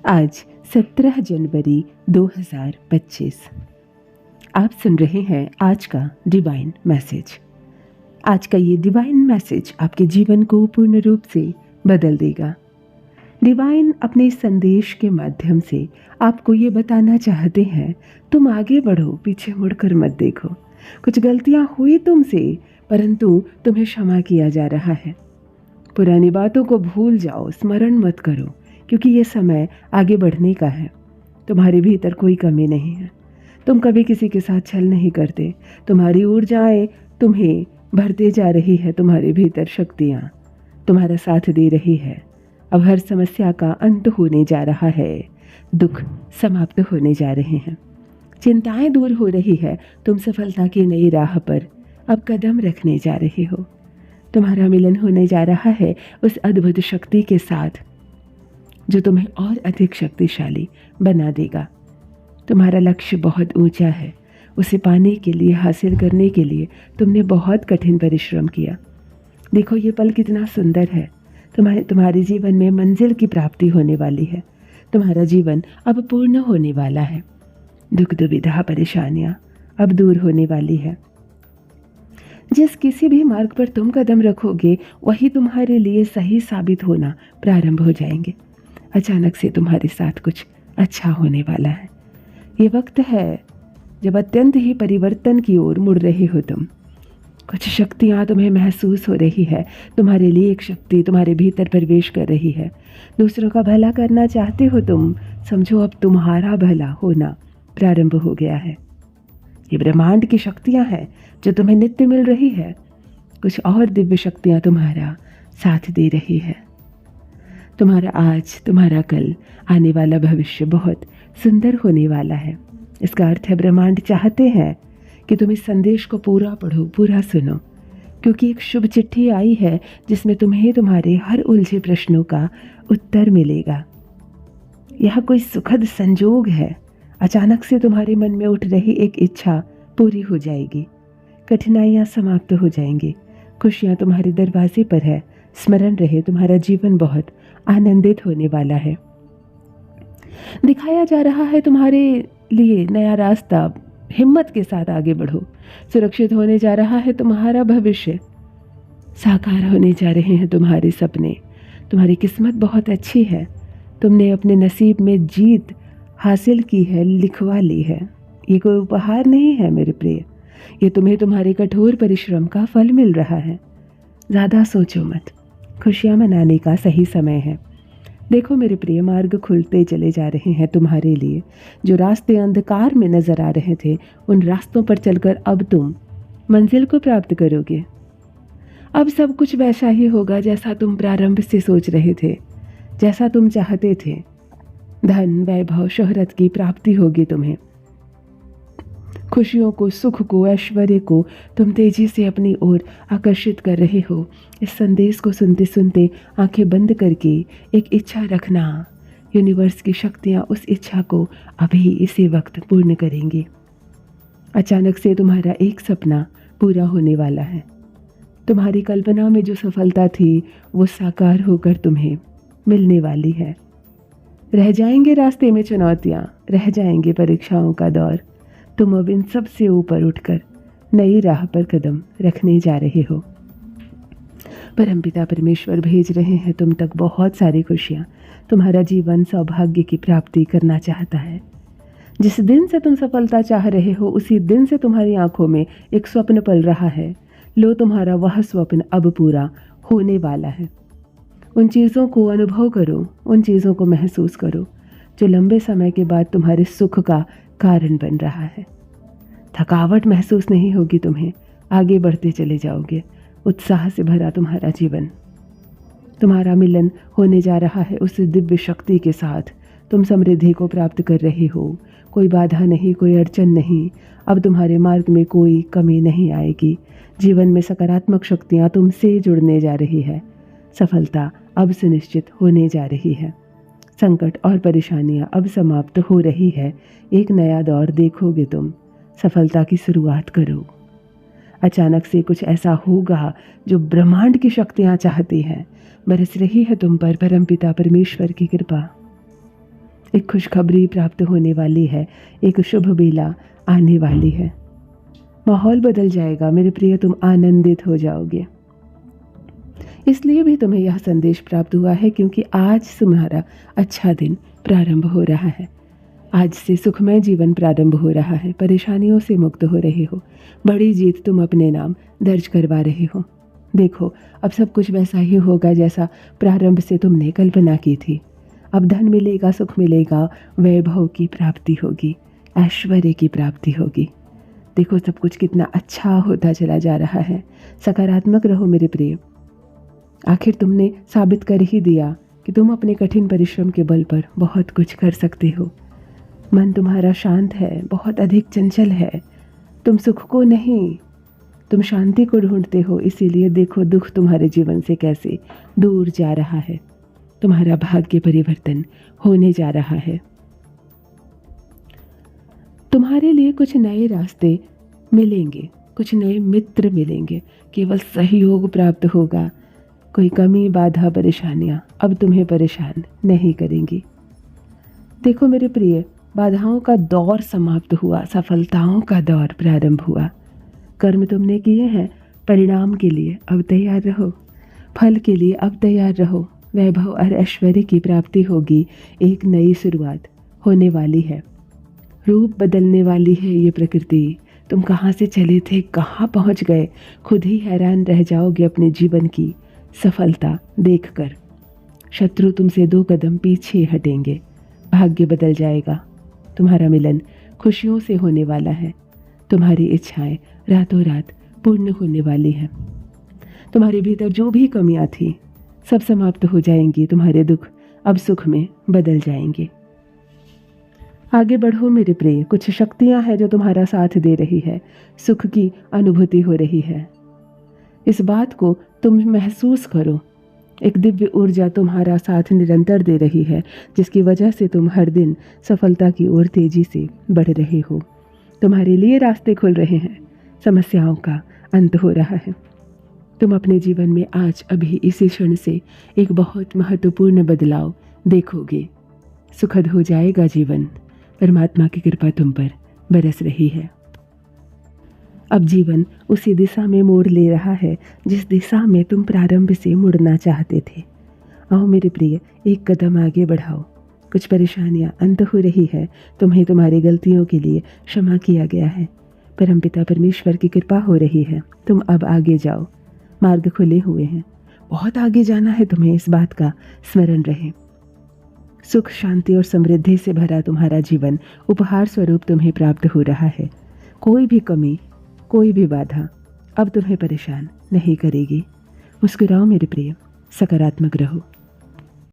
आज 17 जनवरी 2025। आप सुन रहे हैं आज का डिवाइन मैसेज। आज का ये डिवाइन मैसेज आपके जीवन को पूर्ण रूप से बदल देगा। डिवाइन अपने संदेश के माध्यम से आपको ये बताना चाहते हैं, तुम आगे बढ़ो, पीछे मुड़कर मत देखो। कुछ गलतियां हुई तुमसे, परंतु तुम्हें क्षमा किया जा रहा है। पुरानी बातों को भूल जाओ, स्मरण मत करो, क्योंकि ये समय आगे बढ़ने का है। तुम्हारे भीतर कोई कमी नहीं है। तुम कभी किसी के साथ छल नहीं करते। तुम्हारी ऊर्जाएं तुम्हें भरते जा रही है। तुम्हारे भीतर शक्तियाँ तुम्हारा साथ दे रही है। अब हर समस्या का अंत होने जा रहा है। दुख समाप्त होने जा रहे हैं। चिंताएं दूर हो रही है। तुम सफलता की नई राह पर अब कदम रखने जा रहे हो। तुम्हारा मिलन होने जा रहा है उस अद्भुत शक्ति के साथ जो तुम्हें और अधिक शक्तिशाली बना देगा। तुम्हारा लक्ष्य बहुत ऊंचा है। उसे पाने के लिए, हासिल करने के लिए तुमने बहुत कठिन परिश्रम किया। देखो ये पल कितना सुंदर है। तुम्हारे जीवन में मंजिल की प्राप्ति होने वाली है। तुम्हारा जीवन अब पूर्ण होने वाला है। दुख दुविधा परेशानियां अब दूर होने वाली है। जिस किसी भी मार्ग पर तुम कदम रखोगे वही तुम्हारे लिए सही साबित होना प्रारंभ हो जाएंगे। अचानक से तुम्हारे साथ कुछ अच्छा होने वाला है। ये वक्त है जब अत्यंत ही परिवर्तन की ओर मुड़ रहे हो तुम। कुछ शक्तियाँ तुम्हें महसूस हो रही है। तुम्हारे लिए एक शक्ति तुम्हारे भीतर प्रवेश कर रही है। दूसरों का भला करना चाहते हो तुम। समझो अब तुम्हारा भला होना प्रारंभ हो गया है। ये ब्रह्मांड की शक्तियाँ हैं जो तुम्हें नित्य मिल रही है। कुछ और दिव्य शक्तियाँ तुम्हारा साथ दे रही है। तुम्हारा आज, तुम्हारा कल, आने वाला भविष्य बहुत सुंदर होने वाला है। इसका अर्थ है ब्रह्मांड चाहते हैं कि तुम इस संदेश को पूरा पढ़ो, पूरा सुनो, क्योंकि एक शुभ चिट्ठी आई है जिसमें तुम्हें तुम्हारे हर उलझे प्रश्नों का उत्तर मिलेगा। यह कोई सुखद संजोग है। अचानक से तुम्हारे मन में उठ रही एक इच्छा पूरी हो जाएगी। कठिनाइयाँ समाप्त हो जाएंगी। खुशियाँ तुम्हारे दरवाजे पर है। स्मरण रहे, तुम्हारा जीवन बहुत आनंदित होने वाला है। दिखाया जा रहा है तुम्हारे लिए नया रास्ता। हिम्मत के साथ आगे बढ़ो। सुरक्षित होने जा रहा है तुम्हारा भविष्य। साकार होने जा रहे हैं तुम्हारे सपने। तुम्हारी किस्मत बहुत अच्छी है। तुमने अपने नसीब में जीत हासिल की है, लिखवा ली है। ये कोई उपहार नहीं है मेरे प्रिय। ये तुम्हें तुम्हारे कठोर परिश्रम का फल मिल रहा है। ज़्यादा सोचो मत। खुशियाँ मनाने का सही समय है। देखो मेरे प्रिय, मार्ग खुलते चले जा रहे हैं तुम्हारे लिए। जो रास्ते अंधकार में नजर आ रहे थे, उन रास्तों पर चलकर अब तुम मंजिल को प्राप्त करोगे। अब सब कुछ वैसा ही होगा जैसा तुम प्रारंभ से सोच रहे थे, जैसा तुम चाहते थे। धन, वैभव, शोहरत की प्राप्ति होगी तुम्हें। खुशियों को, सुख को, ऐश्वर्य को तुम तेजी से अपनी ओर आकर्षित कर रहे हो। इस संदेश को सुनते सुनते आंखें बंद करके एक इच्छा रखना। यूनिवर्स की शक्तियाँ उस इच्छा को अभी इसी वक्त पूर्ण करेंगी। अचानक से तुम्हारा एक सपना पूरा होने वाला है। तुम्हारी कल्पना में जो सफलता थी वो साकार होकर तुम्हें मिलने वाली है। रह जाएंगे रास्ते में चुनौतियाँ, रह जाएंगे परीक्षाओं का दौर। तुम अब इन सब से ऊपर उठकर नई राह पर कदम रखने जा रहे हो। परमपिता परमेश्वर भेज रहे हैं तुम तक बहुत सारी खुशियाँ। तुम्हारा जीवन सौभाग्य की प्राप्ति करना चाहता है। जिस दिन से तुम सफलता चाह रहे हो उसी दिन से तुम्हारी आंखों में एक स्वप्न पल रहा है। लो, तुम्हारा वह स्वप्न अब पूरा होने वाला है। उन चीज़ों को अनुभव करो, उन चीज़ों को महसूस करो जो लंबे समय के बाद तुम्हारे सुख का कारण बन रहा है। थकावट महसूस नहीं होगी तुम्हें। आगे बढ़ते चले जाओगे। उत्साह से भरा तुम्हारा जीवन। तुम्हारा मिलन होने जा रहा है उस दिव्य शक्ति के साथ। तुम समृद्धि को प्राप्त कर रहे हो। कोई बाधा नहीं, कोई अड़चन नहीं। अब तुम्हारे मार्ग में कोई कमी नहीं आएगी। जीवन में सकारात्मक शक्तियाँ तुमसे जुड़ने जा रही है। सफलता अब सुनिश्चित होने जा रही है। संकट और परेशानियां अब समाप्त हो रही है। एक नया दौर देखोगे तुम। सफलता की शुरुआत करो। अचानक से कुछ ऐसा होगा जो ब्रह्मांड की शक्तियाँ चाहती हैं। बरस रही है तुम पर परमपिता परमेश्वर की कृपा। एक खुशखबरी प्राप्त होने वाली है, एक शुभ बेला आने वाली है। माहौल बदल जाएगा मेरे प्रिय, तुम आनंदित हो जाओगे। इसलिए भी तुम्हें यह संदेश प्राप्त हुआ है क्योंकि आज तुम्हारा अच्छा दिन प्रारंभ हो रहा है। आज से सुखमय जीवन प्रारंभ हो रहा है। परेशानियों से मुक्त हो रहे हो। बड़ी जीत तुम अपने नाम दर्ज करवा रहे हो। देखो, अब सब कुछ वैसा ही होगा जैसा प्रारंभ से तुमने कल्पना की थी। अब धन मिलेगा, सुख मिलेगा, वैभव की प्राप्ति होगी, ऐश्वर्य की प्राप्ति होगी। देखो, सब कुछ कितना अच्छा होता चला जा रहा है। सकारात्मक रहो मेरे प्रिय। आखिर तुमने साबित कर ही दिया कि तुम अपने कठिन परिश्रम के बल पर बहुत कुछ कर सकते हो। मन तुम्हारा शांत है, बहुत अधिक चंचल है। तुम सुख को नहीं, तुम शांति को ढूंढते हो। इसीलिए देखो, दुख तुम्हारे जीवन से कैसे दूर जा रहा है। तुम्हारा भाग्य परिवर्तन होने जा रहा है। तुम्हारे लिए कुछ नए रास्ते मिलेंगे, कुछ नए मित्र मिलेंगे, केवल सहयोग प्राप्त होगा। कोई कमी, बाधा, परेशानियां अब तुम्हें परेशान नहीं करेंगी। देखो मेरे प्रिय, बाधाओं का दौर समाप्त हुआ, सफलताओं का दौर प्रारंभ हुआ। कर्म तुमने किए हैं, परिणाम के लिए अब तैयार रहो। फल के लिए अब तैयार रहो। वैभव और ऐश्वर्य की प्राप्ति होगी। एक नई शुरुआत होने वाली है। रूप बदलने वाली है ये प्रकृति। तुम कहाँ से चले थे, कहाँ पहुँच गए, खुद ही हैरान रह जाओगे अपने जीवन की सफलता देखकर। शत्रु तुमसे 2 कदम पीछे हटेंगे। भाग्य बदल जाएगा। तुम्हारा मिलन खुशियों से होने वाला है। तुम्हारी इच्छाएं रातों रात पूर्ण होने वाली हैं। तुम्हारे भीतर जो भी कमियां थी सब समाप्त हो जाएंगी। तुम्हारे दुख अब सुख में बदल जाएंगे। आगे बढ़ो मेरे प्रिय। कुछ शक्तियां हैं जो तुम्हारा साथ दे रही है। सुख की अनुभूति हो रही है। इस बात को तुम महसूस करो। एक दिव्य ऊर्जा तुम्हारा साथ निरंतर दे रही है, जिसकी वजह से तुम हर दिन सफलता की ओर तेजी से बढ़ रहे हो। तुम्हारे लिए रास्ते खुल रहे हैं। समस्याओं का अंत हो रहा है। तुम अपने जीवन में आज अभी इसी क्षण से एक बहुत महत्वपूर्ण बदलाव देखोगे। सुखद हो जाएगा जीवन। परमात्मा की कृपा तुम पर बरस रही है। अब जीवन उसी दिशा में मोड़ ले रहा है जिस दिशा में तुम प्रारंभ से मुड़ना चाहते थे। आओ मेरे प्रिय, एक कदम आगे बढ़ाओ। कुछ परेशानियां अंत हो रही है। तुम्हें तुम्हारी गलतियों के लिए क्षमा किया गया है। परमपिता परमेश्वर की कृपा हो रही है। तुम अब आगे जाओ। मार्ग खुले हुए हैं। बहुत आगे जाना है तुम्हें, इस बात का स्मरण रहे। सुख, शांति और समृद्धि से भरा तुम्हारा जीवन उपहार स्वरूप तुम्हें प्राप्त हो रहा है। कोई भी कमी, कोई भी बाधा अब तुम्हें परेशान नहीं करेगी। मुस्कुराओ मेरे प्रिय, सकारात्मक रहो।